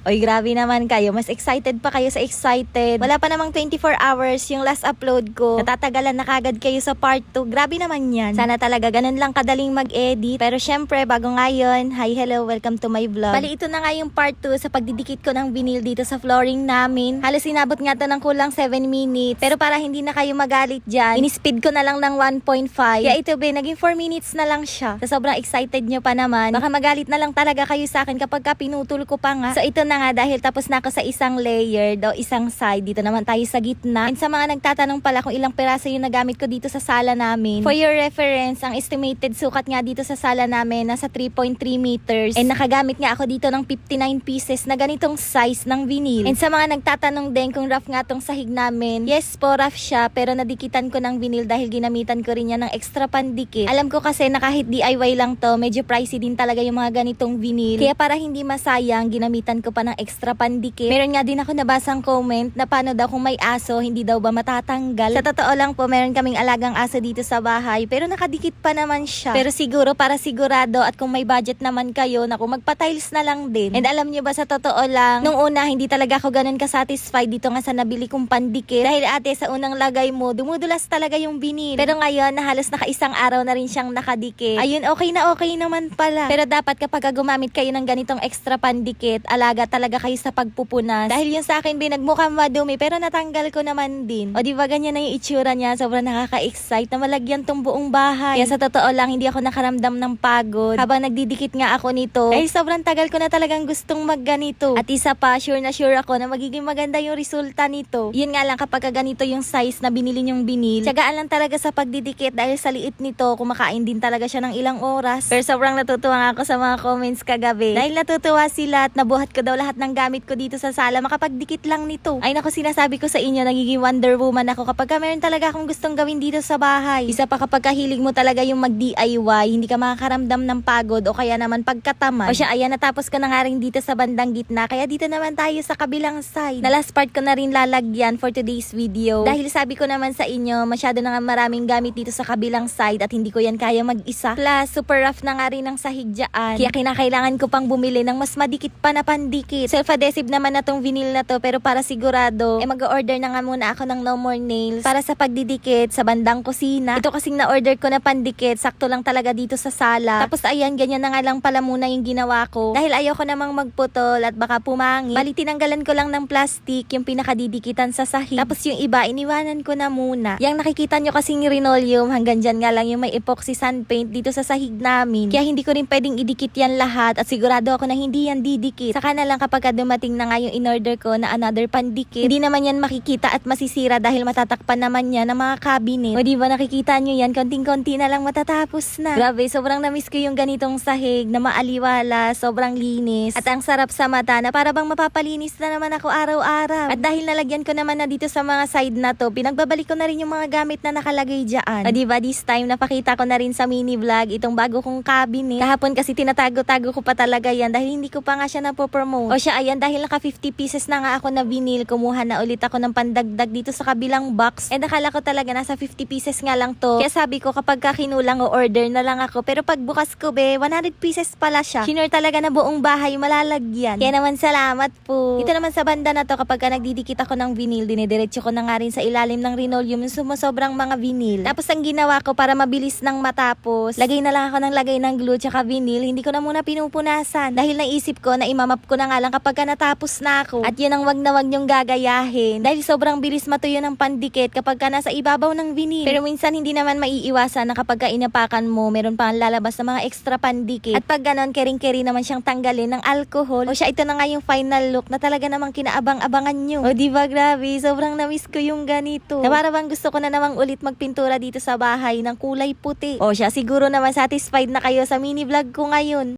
Oy, grabe naman kayo. Mas excited pa kayo sa excited. Wala pa namang 24 hours yung last upload ko. Natatagalan na kagad kayo sa part 2. Grabe naman yan. Sana talaga ganun lang kadaling mag-edit. Pero syempre, bago ngayon, hi, hello, welcome to my vlog. Bali, ito na nga yung part 2 sa pagdidikit ko ng vinyl dito sa flooring namin. Halos inabot nga to ng kulang 7 minutes. Pero para hindi na kayo magalit dyan, in-speed ko na lang ng 1.5. Kaya ito be, naging 4 minutes na lang siya. Sa sobrang excited nyo pa naman, baka magalit na lang talaga kayo sa akin kapag pinutol ko pa nga. So ito na nga, dahil tapos na ako sa isang layer o isang side, dito naman tayo sa gitna. And sa mga nagtatanong pala kung ilang peraso yung nagamit ko dito sa sala namin, for your reference, ang estimated sukat nga dito sa sala namin nasa 3.3 meters. And nakagamit nga ako dito ng 59 pieces na ganitong size ng vinyl. And sa mga nagtatanong din kung rough nga tong sahig namin, yes po, rough siya, pero nadikitan ko ng vinyl dahil ginamitan ko rin yan ng extra pandikit. Alam ko kasi na kahit DIY lang to, medyo pricey din talaga yung mga ganitong vinyl. Kaya para hindi masayang, ginamitan ko pa ng extra pandikit. Meron nga din ako nabasang comment na paano daw kung may aso, hindi daw ba matatanggal. Sa totoo lang po, meron kaming alagang aso dito sa bahay, pero nakadikit pa naman siya. Pero siguro para sigurado at kung may budget naman kayo, naku, magpa-tiles na lang din. And alam nyo ba, sa totoo lang, nung una hindi talaga ako ganun ka-satisfied dito nga sa nabili kong pandikit. Dahil ate, sa unang lagay mo, dumudulas talaga yung vinyl. Pero ngayon, na halos naka-isang araw na rin siyang nakadikit. Ayun, okay na okay naman pala. Pero dapat kapag gumamit kayo ng ganitong extra pandikit, alaga talaga kayo sa pagpupunas. Dahil yun sa akin, binagmukhang madumi, pero natanggal ko naman din. O diba ganyan na yung itsura niya, sobrang nakaka-excite na malagyan tong buong bahay. Kaya sa totoo lang, hindi ako nakaramdam ng pagod habang nagdidikit nga ako nito. Dahil sobrang tagal ko na talagang gustong magganito. At isa pa, sure na sure ako na magiging maganda yung resulta nito. Yun nga lang, kapag ganito yung size na binili yung binil, tsagaan lang talaga sa pagdidikit dahil sa liit nito, kumakain din talaga siya ng ilang oras. Pero sobrang natutuwa nga ako sa mga comments kagabi. Dahil natutuwa sila at nabuhat ko daw lahat ng gamit ko dito sa sala, makapagdikit lang nito. Ay naku, sinasabi ko sa inyo, nagiging Wonder Woman ako kapag meron talaga akong gustong gawin dito sa bahay. Isa pa kapag kahilig mo talaga yung mag-DIY, hindi ka makakaramdam ng pagod o kaya naman pagkataman. O siya, ayan, natapos ko na nga rin dito sa bandang gitna, kaya dito naman tayo sa kabilang side. Na last part ko na rin lalagyan for today's video. Dahil sabi ko naman sa inyo, masyado na nga maraming gamit dito sa kabilang side at hindi ko yan kaya mag-isa. Plus, super rough na nga rin ang sahig dyan. Kaya kinakailangan ko pang bumili ng mas madikit pa na pandikit. Self-adhesive naman na tong vinyl na to, pero para sigurado, mag-order na nga muna ako ng No More Nails para sa pagdidikit sa bandang kusina. Ito kasing na-order ko na pandikit, sakto lang talaga dito sa sala. Tapos ayan, ganyan na nga lang pala muna yung ginawa ko. Dahil ayoko namang magputol at baka pumangit. Bali, tinanggalan ko lang ng plastic yung pinakadidikitan sa sahig. Tapos yung iba, iniwanan ko na muna. Yang nakikita nyo kasing linoleum, hanggang dyan nga lang yung may epoxy sand paint dito sa sahig namin. Kaya hindi ko rin pwedeng idikit yan lahat at sigurado ako na hindi yan didikit. Saka na lang kapag dumating na nga yung in-order ko na another pandikit, hindi naman yan makikita at masisira dahil matatakpan naman yan ng mga cabinet. O diba nakikita nyo yan, konting-konti na lang matatapos na. Grabe, sobrang namiss ko yung ganitong sahig na maaliwala, sobrang linis at ang sarap sa mata na para bang mapapalinis na naman ako araw-araw. At dahil nalagyan ko naman na dito sa mga side na to, pinagbabalik ko na rin yung mga gamit na nakalagay dyan. O diba, this time napakita ko na rin sa mini vlog itong bago kong cabinet. Kahapon kasi tinatago-tago ko pa talaga yan dahil hindi ko pa nga siya napopromote. O siya, ayan, dahil naka 50 pieces na nga ako na vinyl, kumuha na ulit ako ng pandagdag dito sa kabilang box. And nakala ko talaga nasa 50 pieces nga lang to. Kaya sabi ko kapag kinulang o order na lang ako. Pero pag bukas ko 100 pieces pala siya. Shinore talaga na buong bahay malalagyan. Kaya naman salamat po. Ito naman sa banda na to, kapag nagdidikit ako ng vinyl, dinidiretso ko na nga rin sa ilalim ng linoleum yung sumusobrang mga vinyl. Tapos ang ginawa ko para mabilis nang matapos, lagay na lang ako ng lagay ng glue tsaka vinyl. Hindi ko na muna pinupunasan dahil naisip ko na imamap ko na nga lang kapag natapos na ako. At yun ang wag na wag nyong gagayahin dahil sobrang bilis matuyo ng pandikit kapag nasa ibabaw ng vinyl. Pero minsan hindi naman maiiwasan na kapag inapakan mo, meron pa lalabas na mga extra pandikit. At pag ganon, kering-keri naman siyang tanggalin ng alcohol. O siya, ito na nga yung final look na talaga namang kinaabang-abangan nyo. O diba, grabe, sobrang namiss ko yung ganito. Na para bang gusto ko na namang ulit magpintura dito sa bahay ng kulay puti. O siya, siguro naman satisfied na kayo sa mini vlog ko ngayon.